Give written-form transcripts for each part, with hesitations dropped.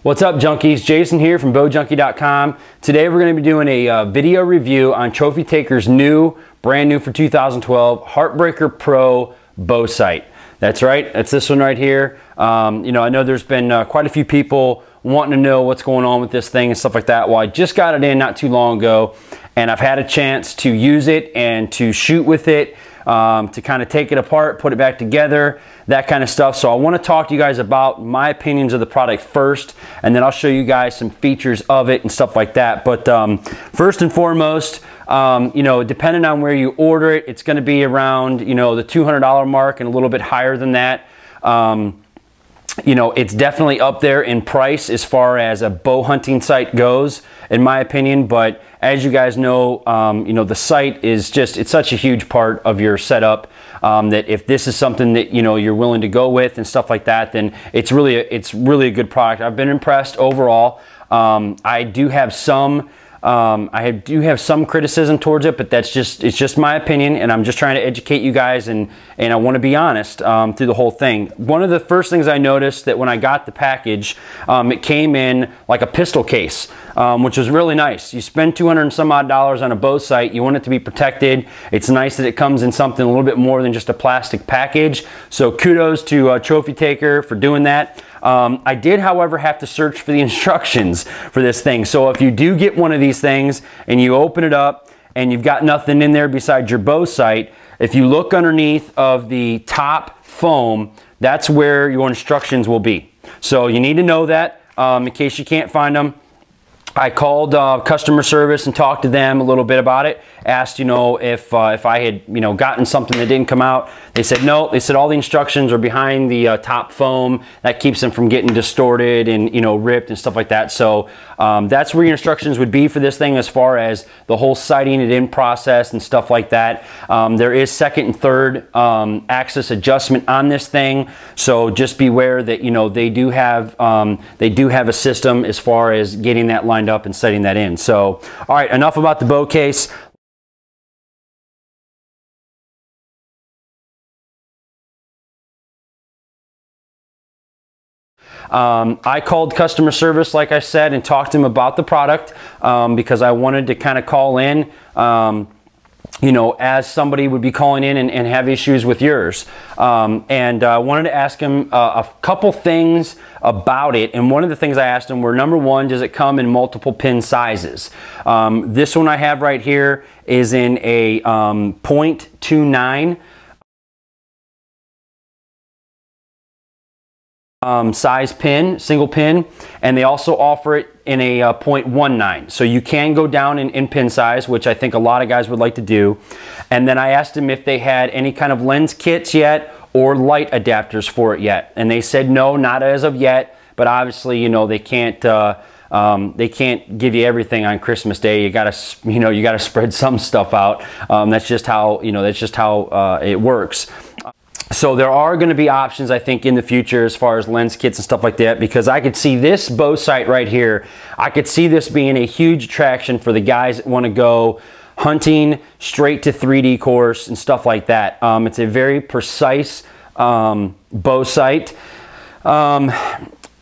What's up, junkies? Jason here from bowjunkie.com. Today we're going to be doing a video review on Trophy Taker's brand new for 2012 Heartbreaker Pro bow sight. That's right, that's this one right here. I know there's been quite a few people wanting to know what's going on with this thing and stuff like that. Well, I just got it in not too long ago, and I've had a chance to use it and to shoot with it, to kind of take it apart, put it back together, that kind of stuff. So I want to talk to you guys about my opinions of the product first, and then I'll show you guys some features of it and stuff like that. But first and foremost, depending on where you order it, it's going to be around, the $200 mark and a little bit higher than that. It's definitely up there in price as far as a bow hunting sight goes, in my opinion. But as you guys know, the sight is it's such a huge part of your setup, that if this is something that, you're willing to go with and stuff like that, then it's really a good product. I've been impressed overall. I do have some criticism towards it, but it's just my opinion, and I'm just trying to educate you guys, and I want to be honest through the whole thing. One of the first things I noticed that when I got the package, it came in like a pistol case, which was really nice. You spend $200 and some odd on a bow sight, you want it to be protected. It's nice that it comes in something a little bit more than just a plastic package. So kudos to Trophy Taker for doing that. I did, however, have to search for the instructions for this thing. So if you do get one of these things and you open it up and you've got nothing in there besides your bow sight, if you look underneath of the top foam, that's where your instructions will be. So you need to know that in case you can't find them. I called customer service and talked to them a little bit about it. Asked, if I had, gotten something that didn't come out. They said no. They said all the instructions are behind the top foam. That keeps them from getting distorted and, ripped and stuff like that. So that's where your instructions would be for this thing, as far as the whole sighting it in process and stuff like that. There is second and third axis adjustment on this thing. So just beware that, they do have a system as far as getting that lined up and setting that in. So, all right, enough about the bow case. I called customer service, like I said, and talked to them about the product, because I wanted to kind of call in, as somebody would be calling in and have issues with yours. And I wanted to ask him a couple things about it. And one of the things I asked him were, number one, does it come in multiple pin sizes? This one I have right here is in a .29 size pin, single pin, and they also offer it in a .19. So you can go down in pin size, which I think a lot of guys would like to do. And then I asked them if they had any kind of lens kits yet or light adapters for it yet. And they said no, not as of yet, but obviously, they can't give you everything on Christmas Day. You gotta spread some stuff out. That's just how, it works. So there are going to be options, I think, in the future as far as lens kits and stuff like that, because I could see this bow sight right here. I could see this being a huge attraction for the guys that want to go hunting straight to 3D course and stuff like that. It's a very precise bow sight.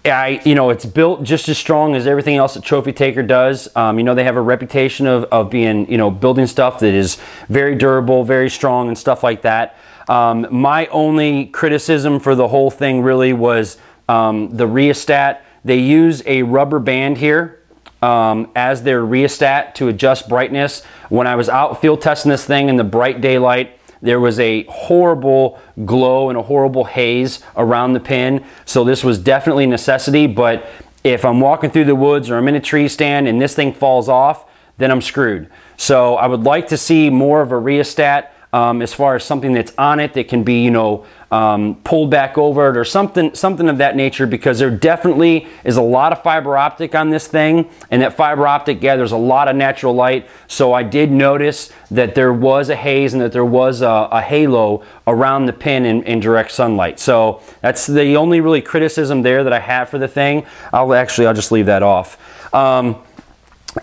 It's built just as strong as everything else that Trophy Taker does. They have a reputation of being, building stuff that is very durable, very strong and stuff like that. My only criticism for the whole thing really was the rheostat. They use a rubber band here as their rheostat to adjust brightness. When I was out field testing this thing in the bright daylight, there was a horrible glow and a horrible haze around the pin. So this was definitely a necessity, but if I'm walking through the woods or I'm in a tree stand and this thing falls off, then I'm screwed. So I would like to see more of a rheostat, as far as something that's on it that can be, pulled back over it or something of that nature, because there definitely is a lot of fiber optic on this thing, and that fiber optic gathers a lot of natural light. So I did notice that there was a haze and that there was a halo around the pin in direct sunlight. So that's the only really criticism there that I have for the thing. I'll just leave that off.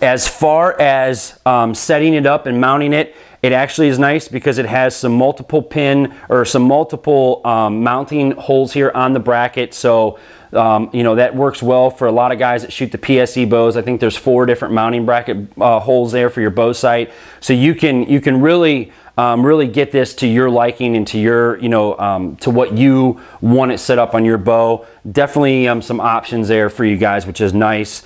As far as setting it up and mounting it, It actually is nice because it has some multiple pin or some multiple mounting holes here on the bracket. So you know, that works well for a lot of guys that shoot the PSE bows. I think there's 4 different mounting bracket holes there for your bow sight. So you can really really get this to your liking and to your, you know, to what you want it set up on your bow. Definitely some options there for you guys, which is nice.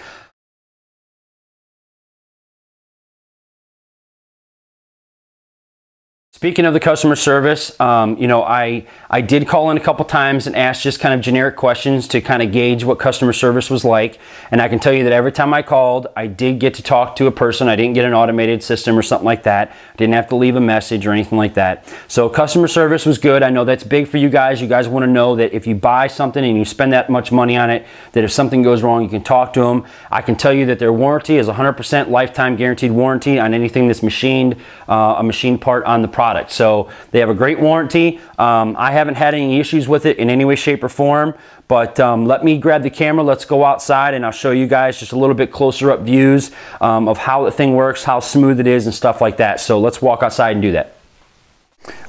Speaking of the customer service, you know, I did call in a couple times and ask just kind of generic questions to kind of gauge what customer service was like. And I can tell you that every time I called, I did get to talk to a person. I didn't get an automated system or something like that. I didn't have to leave a message or anything like that. So customer service was good. I know that's big for you guys. You guys want to know that if you buy something and you spend that much money on it, that if something goes wrong, you can talk to them. I can tell you that their warranty is 100% lifetime guaranteed warranty on anything that's machined, a machine part on the product. So they have a great warranty. I haven't had any issues with it in any way, shape, or form, but let me grab the camera. Let's go outside and I'll show you guys just a little bit closer up views of how the thing works, how smooth it is and stuff like that. So let's walk outside and do that.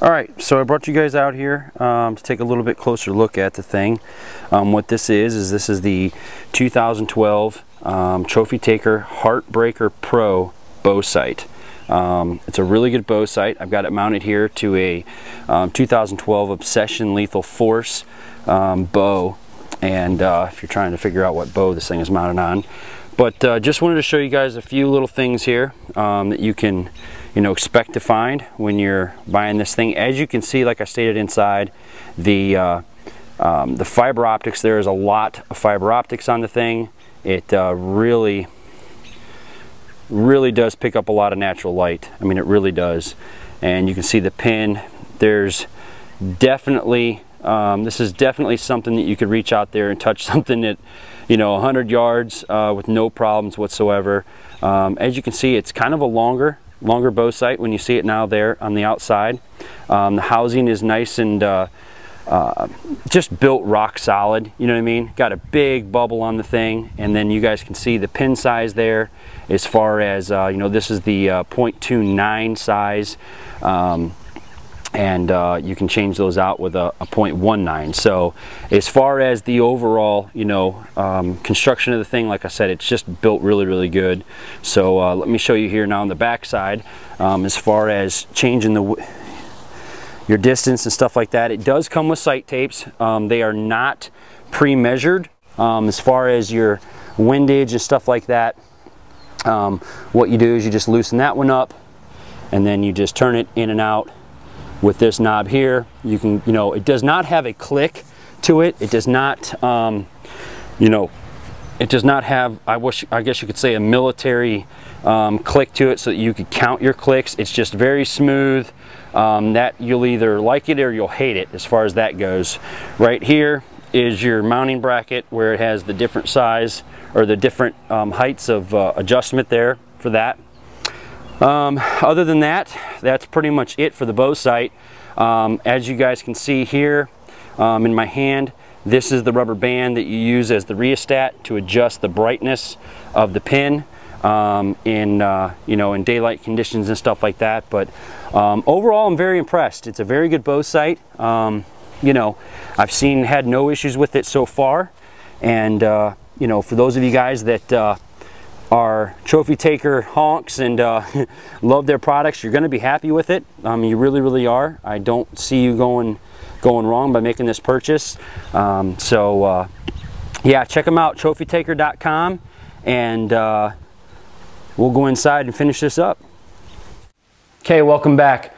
All right, so I brought you guys out here to take a little bit closer look at the thing. What this is this is the 2012 Trophy Taker Heartbreaker Pro bow sight. It's a really good bow sight. I've got it mounted here to a 2012 Obsession Lethal Force bow, and if you're trying to figure out what bow this thing is mounted on. But just wanted to show you guys a few little things here that you can, you know, expect to find when you're buying this thing. As you can see, like I stated inside, the fiber optics, there is a lot of fiber optics on the thing. It really does pick up a lot of natural light. I mean, it really does. And you can see the pin. There's definitely, this is definitely something that you could reach out there and touch something at, you know, 100 yards with no problems whatsoever. As you can see, it's kind of a longer bow sight when you see it now there on the outside. The housing is nice and just built rock solid, you know what I mean? Got a big bubble on the thing, and then you guys can see the pin size there as far as, you know, this is the 0.29 size, and you can change those out with a 0.19. So as far as the overall, you know, construction of the thing, like I said, it's just built really good. So let me show you here now on the back side, as far as changing your distance and stuff like that. It does come with sight tapes. They are not pre-measured as far as your windage and stuff like that. What you do is you just loosen that one up, and then you just turn it in and out with this knob here. You can, you know, it does not have a click to it. It does not, you know, it does not have, I guess you could say, a military click to it so that you could count your clicks. It's just very smooth. That you'll either like it or you'll hate it as far as that goes. Right here is your mounting bracket where it has the different size or the different heights of adjustment there for that. Other than that, that's pretty much it for the bow sight. As you guys can see here in my hand, this is the rubber band that you use as the rheostat to adjust the brightness of the pin in you know, in daylight conditions and stuff like that. But overall, I'm very impressed. It's a very good bow sight. You know, I've had no issues with it so far, and you know, for those of you guys that are Trophy Taker honks and love their products, you're going to be happy with it. You really are. I don't see you going wrong by making this purchase. So yeah, check them out, trophytaker.com, and we'll go inside and finish this up. Okay, welcome back.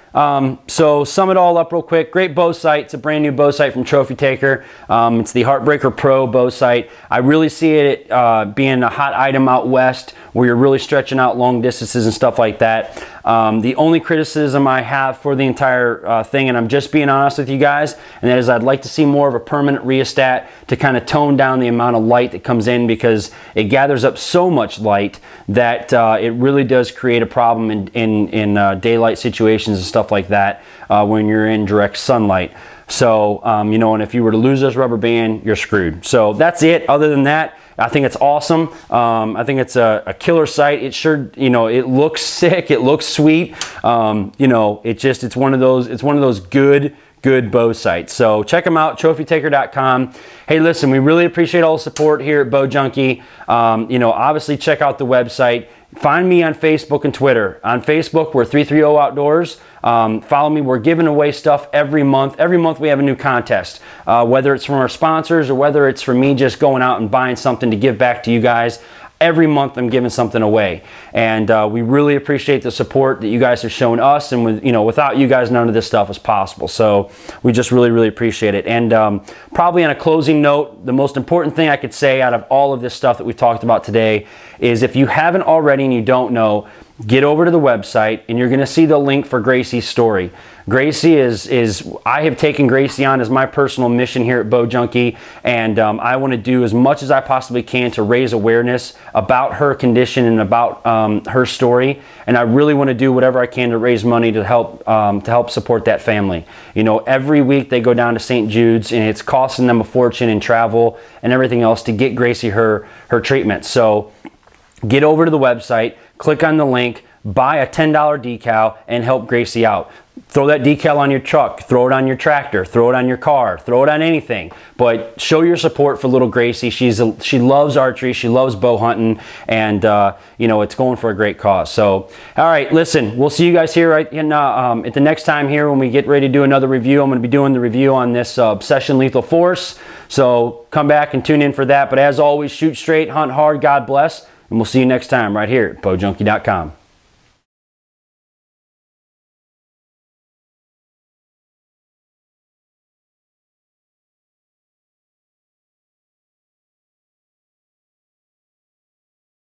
So sum it all up real quick. Great bow sight. It's a brand new bow sight from Trophy Taker. It's the Heartbreaker Pro bow sight. I really see it being a hot item out west where you're really stretching out long distances and stuff like that. The only criticism I have for the entire thing, and I'm just being honest with you guys, and that is I'd like to see more of a permanent rheostat to kind of tone down the amount of light that comes in, because it gathers up so much light that it really does create a problem in daylight situations and stuff like that when you're in direct sunlight. So, you know, and if you were to lose this rubber band, you're screwed. So that's it. Other than that, I think it's awesome. I think it's a killer sight. It sure, you know, it looks sick. It looks sweet. You know, it's one of those good bow sights. So check them out, trophytaker.com. Hey, listen, we really appreciate all the support here at Bow Junkie. You know, obviously check out the website. Find me on Facebook and Twitter. On Facebook, we're 330 Outdoors. Follow me. We're giving away stuff every month. Every month we have a new contest, whether it's from our sponsors or whether it's from me just going out and buying something to give back to you guys. Every month I'm giving something away, and we really appreciate the support that you guys have shown us, and with, you know, without you guys none of this stuff is possible. So we just really appreciate it. And probably on a closing note, the most important thing I could say out of all of this stuff that we talked about today is, if you haven't already and you don't know, get over to the website and you're going to see the link for Gracie's story. Gracie I have taken Gracie on as my personal mission here at Bow Junkie, and I want to do as much as I possibly can to raise awareness about her condition and about her story. And I really want to do whatever I can to raise money to help support that family. You know, every week they go down to St. Jude's, and it's costing them a fortune in travel and everything else to get Gracie her treatment. So get over to the website, click on the link, buy a $10 decal, and help Gracie out. Throw that decal on your truck, throw it on your tractor, throw it on your car, throw it on anything. But show your support for little Gracie. She loves archery, she loves bow hunting, and you know, it's going for a great cause. So, all right, listen, we'll see you guys here right in, at the next time here when we get ready to do another review. I'm going to be doing the review on this Obsession Lethal Force. So come back and tune in for that. But as always, shoot straight, hunt hard, God bless, and we'll see you next time right here at bowjunkie.com.